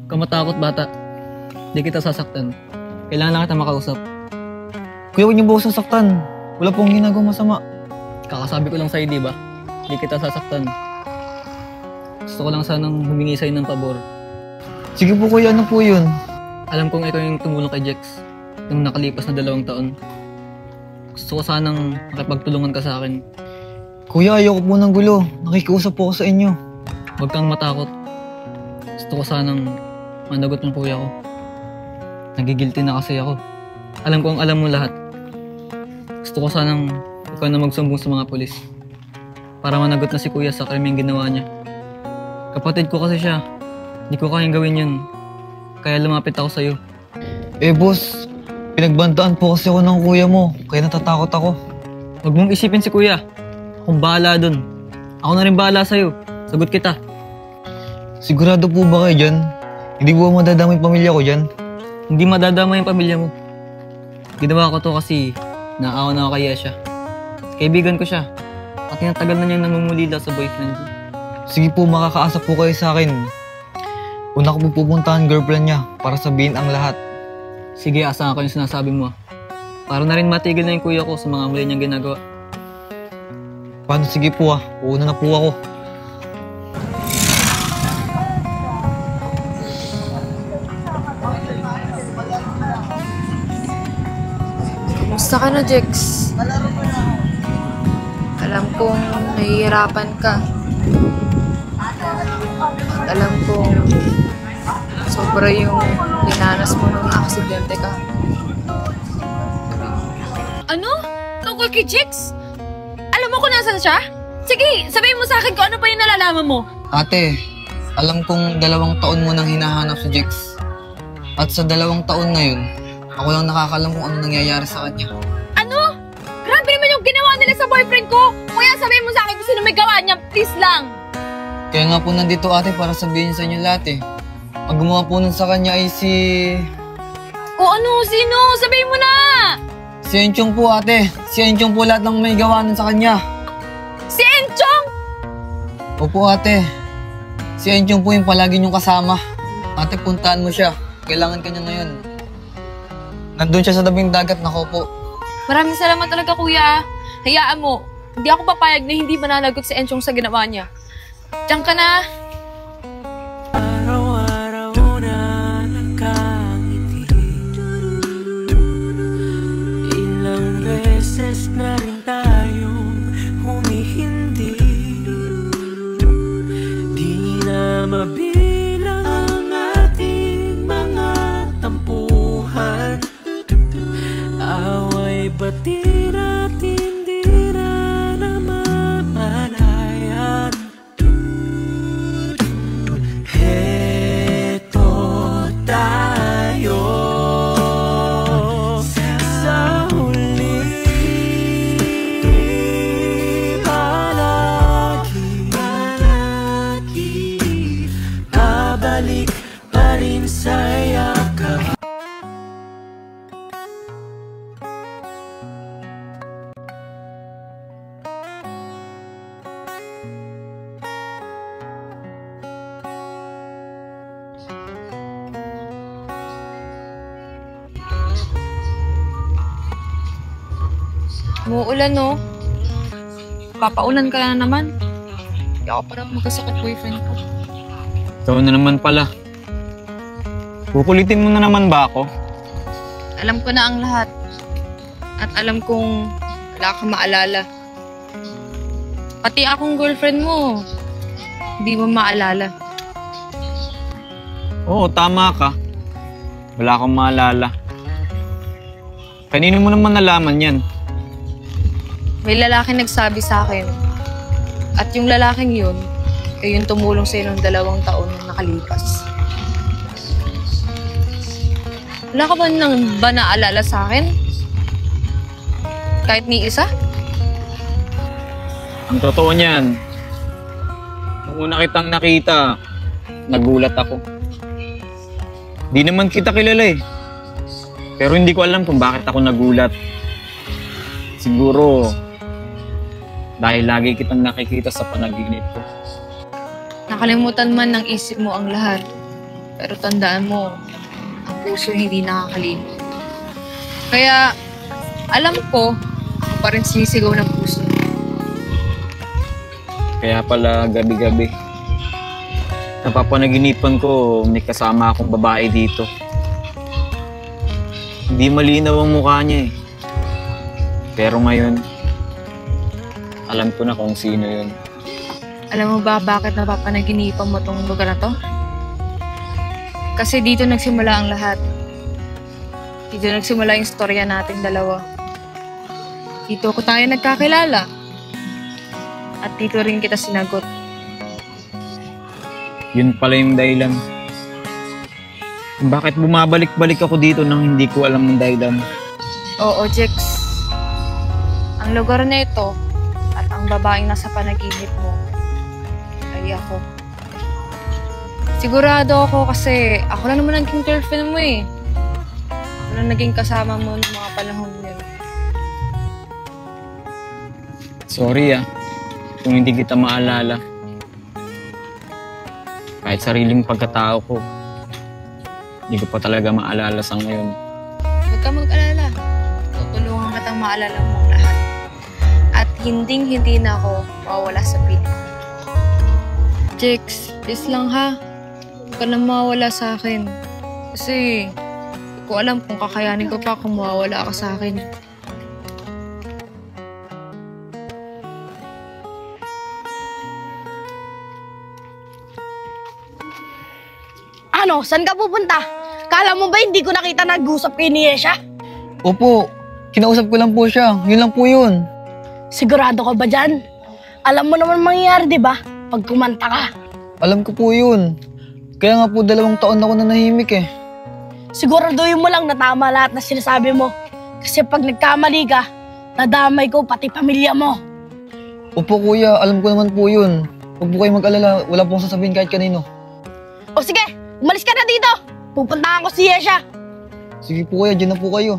Kamatakot bata. Di kita sasaktan. Kailangan lang kita makausap. Kuya, huwag niyo po ako sasaktan. Wala pong ginagawa masama. Kakasabi ko lang sa'yo, di ba? Di kita sasaktan. Gusto ko lang sanang humingi sa'yo ng pabor. Sige po kuya, ano po yun? Alam kong ikaw yung tumulong kay Jex nung nakalipas na 2 taon. Gusto ko sanang makipagtulungan ka sa akin. Kuya, ayoko po ng gulo. Nakikiusap po ako sa inyo. Huwag kang matakot. Gusto ko sanang managot ng kuya ko. Nagigilty na kasi ako. Alam kong alam mo lahat. Gusto ko sanang ikaw na magsumbong sa mga pulis para managot na si kuya sa krimeng ginawa niya. Kapatid ko kasi siya. Hindi ko kayang gawin yun. Kaya lumapit ako sa'yo. Boss, pinagbantaan po kasi ako ng kuya mo. Kaya natatakot ako. Huwag mong isipin si kuya. Akong bahala dun. Ako na rin bahala sa'yo. Sagot kita. Sigurado po ba kayo dyan? Hindi po madadama yung pamilya ko dyan? Hindi madadama yung pamilya mo. Ginawa ko to kasi naawa na ako kay Yesha. Kaibigan ko siya. At tinatagal na niyang namumulila sa boyfriend ko. Sige po, makakaasa po kayo sa akin. Una ko po pupuntahan girlfriend niya para sabihin ang lahat. Sige, asahan ko yung sinasabi mo. Para na rin matigil na yung kuya ko sa mga mali niyang ginagawa. Paano? Sige po Uuna na po ako. Kumusta ka na, Jex? Alam kong nahihirapan ka. At alam kong sobra yung linanas mo nung aksidente ka. Ano? Tungkol kay Jex? Alam mo kung nasan siya? Sige, sabihin mo sa akin kung ano pa yung nalalaman mo. Ate, alam kong 2 taon mo nang hinahanap si Jex. At sa 2 taon na yun, ako lang nakakalam kung ano nangyayari sa kanya. Ano? Grabe naman yung ginawa nila sa boyfriend ko. Kuya, sabihin mo sa akin kung sino may gawa niya. Please lang. Kaya nga po nandito ate para sabihin sa inyo lahat Ang gumawa po nun sa kanya ay si... O ano? Sino? Sabihin mo na! Si Enchong po ate. Si Enchong po lahat ng may gawa nun sa kanya. Si Enchong? Opo ate. Si Enchong po yung palagi niyong kasama. Ate, puntahan mo siya. Kailangan ka niya ngayon. Nandun siya sa tabing dagat, nako po. Maraming salamat talaga, kuya. Hayaan mo. Hindi ako papayag na hindi mananagot si Enchong sa ginawa niya. Diyan ka na. Araw-araw na nakangiti. Ilang beses na rin tayong humihindi. Di na mabilang ang ating mga tampuhan. Away batira't hindi na namamalayan. Heto tayo sa huli. Palagi babalik pa rin sa yakap. Umuulan, no? Papaulan ka na naman. Hindi ako parang magkasakit boyfriend ko. Ikaw na naman pala. Kukulitin mo na naman ba ako? Alam ko na ang lahat. At alam kong wala kang maalala. Pati akong girlfriend mo, hindi mo maalala. Oo, tama ka. Wala akong maalala. Kanino mo naman nalaman yan? May lalaking nagsabi sa akin. At yung lalaking yun, ay yung tumulong sa'yo ng 2 taon na nakalipas. Wala ka ba naalala sa akin? Kahit ni isa? Ang totoo niyan, nung una kitang nakita, nagulat ako. Di naman kita kilala Pero hindi ko alam kung bakit ako nagulat. Siguro, dahil lagi kitang nakikita sa panaginip ko. Nakalimutan man ng isip mo ang lahat. Pero tandaan mo, ang puso hindi nakakalimot. Kaya, alam ko, ako pa rin sinisigaw ng puso. Kaya pala gabi-gabi, napapanaginipan ko may kasama akong babae dito. Hindi malinaw ang mukha niya eh. Pero ngayon, alam ko na kung sino yun. Alam mo ba bakit napapanaginipan mo tong lugar na to? Kasi dito nagsimula ang lahat. Dito nagsimula yung storya nating dalawa. Dito ko tayo nagkakilala. At dito rin kita sinagot. Yun pala yung dahilan. Bakit bumabalik-balik ako dito nang hindi ko alam ang dahilan? Oo, Jex. Ang lugar na ito at ang babaeng nasa panaginip mo ay ako. Sigurado ako kasi ako lang naman naging girlfriend mo eh. Ako lang naging kasama mo ng mga panahon yun. Sorry kung hindi kita maalala. Kahit sariling pagkatao ko, hindi ko pa talaga maalala sa ngayon. Huwag ka mag-alala. Tutulungan kitang maalala mo ang lahat. At hinding-hindi na ako mawawala sa piling. Jex, please lang ha. Huwag ka na mawawala sa akin. Kasi, hindi ko alam kung kakayanin ko pa kung mawawala ka sa akin. Ano? Saan ka pupunta? Kala mo ba hindi ko nakita nag-usap kay ni Yesha? Opo, kinausap ko lang po siya. Yun lang po yun. Sigurado ka ba dyan? Alam mo naman mangyayari, di ba? Pag kumanta ka. Alam ko po yun. Kaya nga po 2 taon ako na nahimik eh. Siguraduhin mo lang na tama lahat na sinasabi mo. Kasi pag nagkamali ka, nadamay ko pati pamilya mo. Opo kuya, alam ko naman po yun. Huwag po kayo mag-alala, wala pong sasabihin kahit kanino. O sige, umalis ka na dito. Pupuntahan ko si Yesha. Sige po kuya, dyan na po kayo.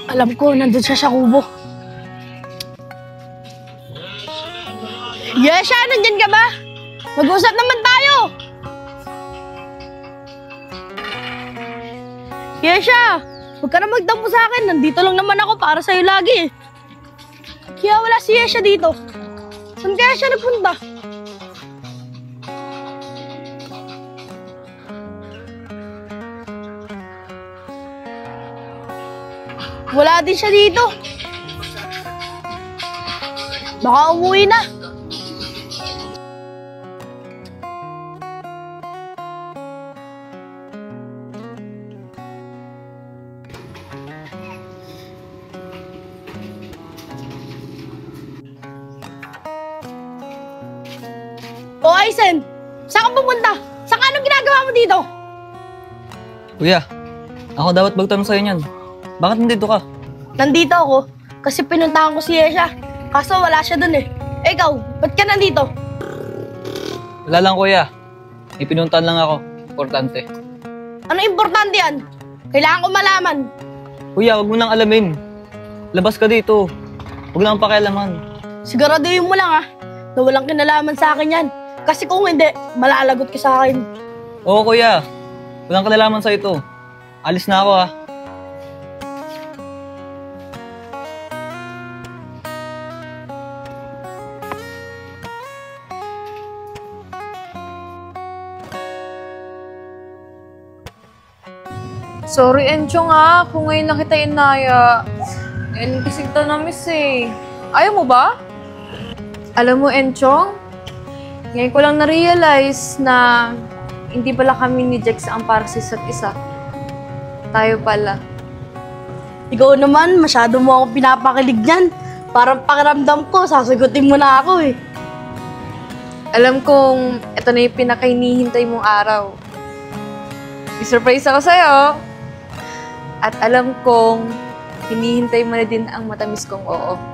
Alam ko, nandun siya sa kubo. Yesha, nandyan ka ba? Mag-usap naman tayo. Yesha, huwag ka na magtampo sa akin. Nandito lang naman ako para sa'yo lagi. Kaya wala si Yesha dito. Saan kaya siya nagpunta? Wala din siya dito. Baka umuwi na. O Aizen, saan ka pupunta? Saan ka anong ginagawa mo dito? Kuya, ako dapat magtanong sa'yo niyan. Bakit nandito ka? Nandito ako kasi pinuntahan ko si Yesha. Kaso wala siya dun eh. Ikaw, ba't ka nandito? Wala lang kuya. May pinuntahan lang ako. Importante. Ano importante yan? Kailangan ko malaman. Kuya, huwag mo nang alamin. Labas ka dito. Huwag lang pakialaman. Siguraduhin mo lang na walang kinalaman sa akin yan. Kasi kung hindi, malalagot ka sa akin. Oo kuya. Walang kinalaman sa ito. Alis na ako Sorry, Enchong kung ngayon na kita inaya. Kasi kita na-miss eh. Ayaw mo ba? Alam mo, Enchong, ngayon ko lang na-realize na hindi pala kami ni Jex ang para sa isa't isa. Tayo pala. Ikaw naman, masyado mo ako pinapakilig niyan. Parang pakiramdam ko, sasagutin mo na ako eh. Alam kong ito na yung pinakahinihintay mong araw. May surprise ako sa'yo. At alam kong hinihintay mo na din ang matamis kong oo.